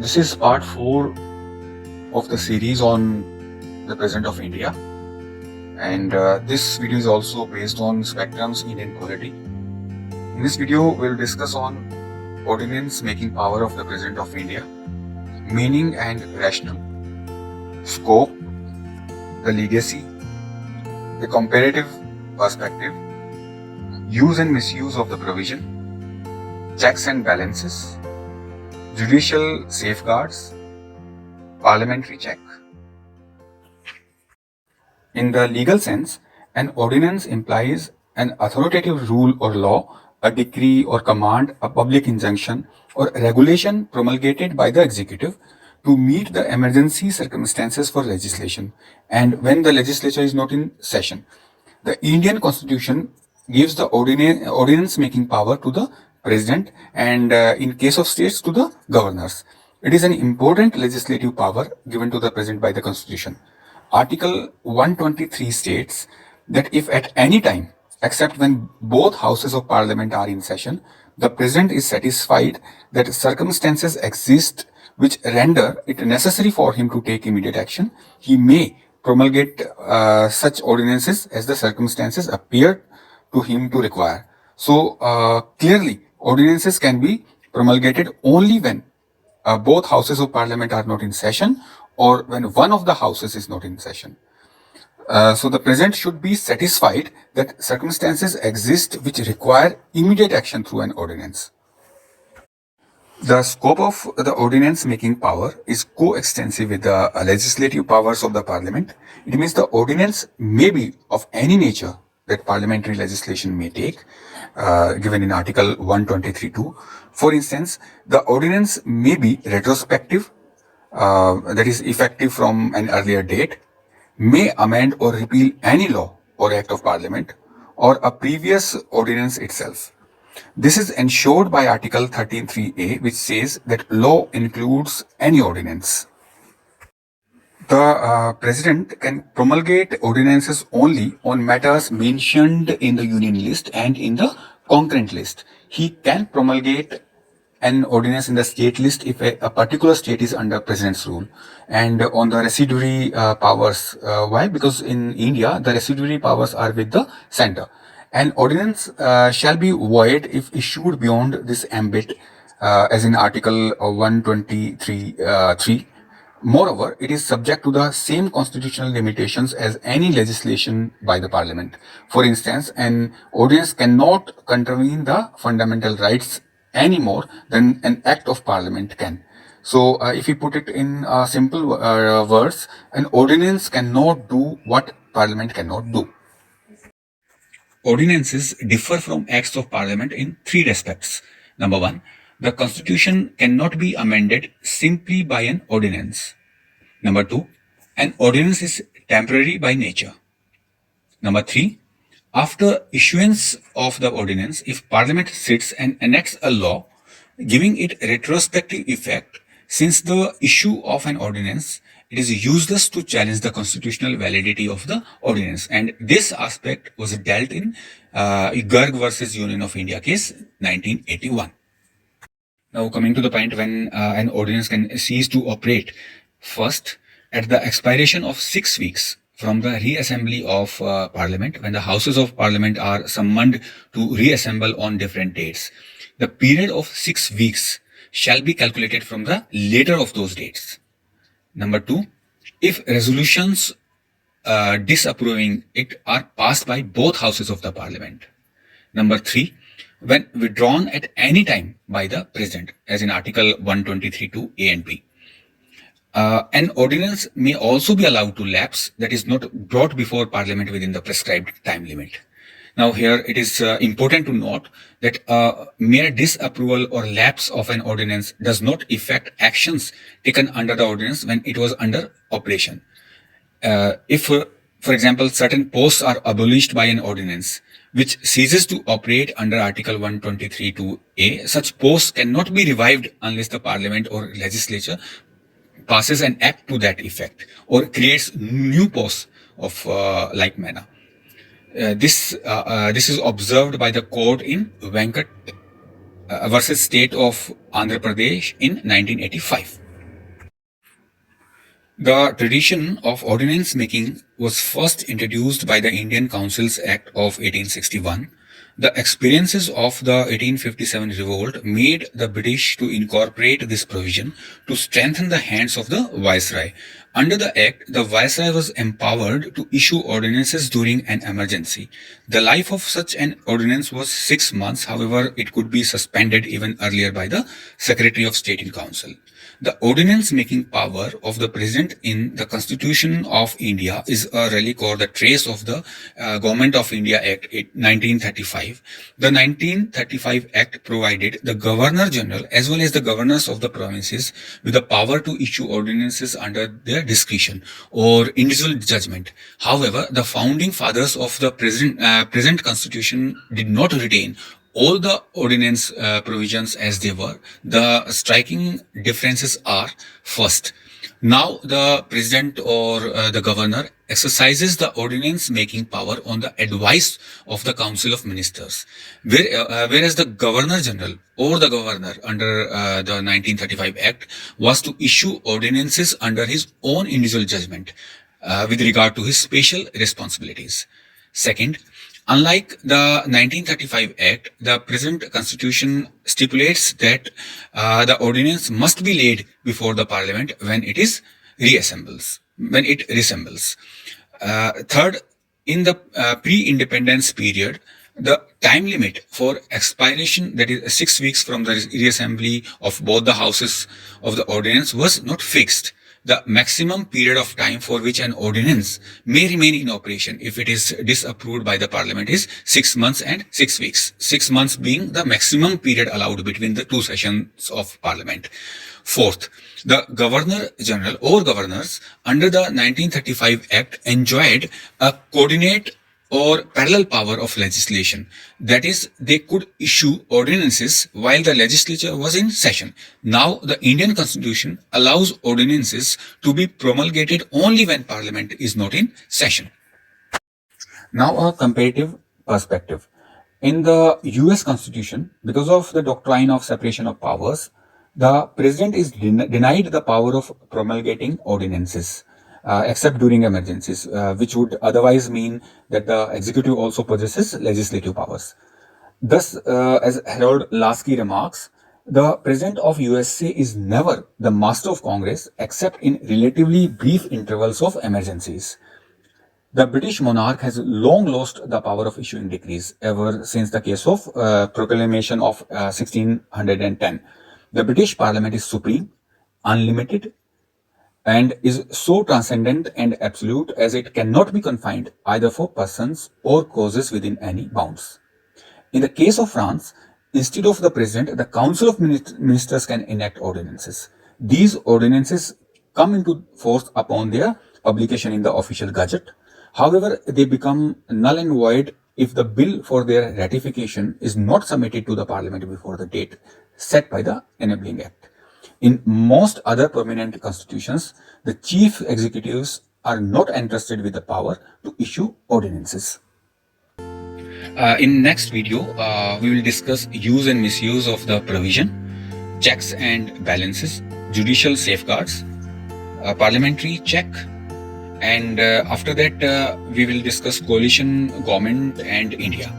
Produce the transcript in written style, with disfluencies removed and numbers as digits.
This is part 4 of the series on the President of India, and this video is also based on Spectrum's Indian Polity. In this video, we'll discuss on Ordinance Making Power of the President of India, meaning and rationale, scope, the legacy, the comparative perspective, use and misuse of the provision, checks and balances, judicial safeguards, parliamentary check. In the legal sense, an ordinance implies an authoritative rule or law, a decree or command, a public injunction, or regulation promulgated by the executive to meet the emergency circumstances for legislation, and when the legislature is not in session. The Indian Constitution gives the ordinance making power to the president, and in case of states, to the governors. It is an important legislative power given to the president by the Constitution. Article 123 states that if at any time, except when both houses of parliament are in session, the president is satisfied that circumstances exist which render it necessary for him to take immediate action, he may promulgate such ordinances as the circumstances appear to him to require. So clearly, ordinances can be promulgated only when both houses of parliament are not in session, or when one of the houses is not in session. So the president should be satisfied that circumstances exist which require immediate action through an ordinance. The scope of the ordinance making power is coextensive with the legislative powers of the parliament. It means the ordinance may be of any nature that parliamentary legislation may take, given in Article 123(2). For instance, the ordinance may be retrospective, that is effective from an earlier date, may amend or repeal any law or act of parliament, or a previous ordinance itself. This is ensured by Article 13(3)(a), which says that law includes any ordinance. The president can promulgate ordinances only on matters mentioned in the union list and in the concurrent list. He can promulgate an ordinance in the state list if a particular state is under president's rule, and on the residuary powers. Why? Because in India, the residuary powers are with the center. An ordinance shall be void if issued beyond this ambit, as in Article 123(3). Moreover, it is subject to the same constitutional limitations as any legislation by the parliament. For instance, an ordinance cannot contravene the fundamental rights any more than an act of parliament can. So, if we put it in simple words, an ordinance cannot do what parliament cannot do. Ordinances differ from acts of parliament in three respects. Number one, the constitution cannot be amended simply by an ordinance. Number two, an ordinance is temporary by nature. Number three, after issuance of the ordinance, if parliament sits and enacts a law, giving it retrospective effect, since the issue of an ordinance, it is useless to challenge the constitutional validity of the ordinance. And this aspect was dealt in Garg versus Union of India case 1981. Now coming to the point when an ordinance can cease to operate. First, at the expiration of 6 weeks from the reassembly of parliament, when the houses of parliament are summoned to reassemble on different dates, the period of 6 weeks shall be calculated from the later of those dates. Number two, if resolutions disapproving it are passed by both houses of the parliament. Number three, when withdrawn at any time by the president, as in Article 123(2)(a) and b. An ordinance may also be allowed to lapse, that is not brought before parliament within the prescribed time limit. Now here it is important to note that mere disapproval or lapse of an ordinance does not affect actions taken under the ordinance when it was under operation. If, for example, certain posts are abolished by an ordinance which ceases to operate under Article 123(2)(a), such posts cannot be revived unless the parliament or legislature passes an act to that effect or creates new posts of like manner. This is observed by the court in Venkat versus State of Andhra Pradesh in 1985. The tradition of ordinance making was first introduced by the Indian Councils Act of 1861. The experiences of the 1857 revolt made the British to incorporate this provision to strengthen the hands of the Viceroy. Under the Act, the Viceroy was empowered to issue ordinances during an emergency. The life of such an ordinance was 6 months, however, it could be suspended even earlier by the Secretary of State in Council. The ordinance making power of the President in the Constitution of India is a relic or the trace of the Government of India Act 1935. The 1935 Act provided the Governor General as well as the governors of the provinces with the power to issue ordinances under their discretion or individual judgment. However, the founding fathers of the present Constitution did not retain all the ordinance provisions as they were. The striking differences are: first, now the president or the governor exercises the ordinance making power on the advice of the council of ministers, whereas the governor general or the governor under the 1935 act was to issue ordinances under his own individual judgment with regard to his special responsibilities. Second, unlike the 1935 Act, the present Constitution stipulates that the ordinance must be laid before the Parliament when it reassembles. Third, in the pre-independence period, the time limit for expiration, that is 6 weeks from the reassembly of both the houses of the ordinance, was not fixed. The maximum period of time for which an ordinance may remain in operation if it is disapproved by the Parliament is 6 months and 6 weeks. 6 months being the maximum period allowed between the two sessions of Parliament. Fourth, the Governor General or governors under the 1935 Act enjoyed a coordinate or parallel power of legislation. That is, they could issue ordinances while the legislature was in session. Now, the Indian Constitution allows ordinances to be promulgated only when Parliament is not in session. Now, a comparative perspective. In the US Constitution, because of the doctrine of separation of powers, the President is denied the power of promulgating ordinances. Except during emergencies, which would otherwise mean that the executive also possesses legislative powers. Thus, as Harold Lasky remarks, the President of USA is never the master of Congress except in relatively brief intervals of emergencies. The British monarch has long lost the power of issuing decrees ever since the case of proclamation of 1610. The British Parliament is supreme, unlimited, and is so transcendent and absolute as it cannot be confined either for persons or causes within any bounds. In the case of France, instead of the President, the Council of Ministers can enact ordinances. These ordinances come into force upon their publication in the official gazette. However, they become null and void if the bill for their ratification is not submitted to the Parliament before the date set by the Enabling Act. In most other permanent constitutions, the chief executives are not entrusted with the power to issue ordinances. In next video, we will discuss use and misuse of the provision, checks and balances, judicial safeguards, parliamentary check, and after that we will discuss coalition government and India.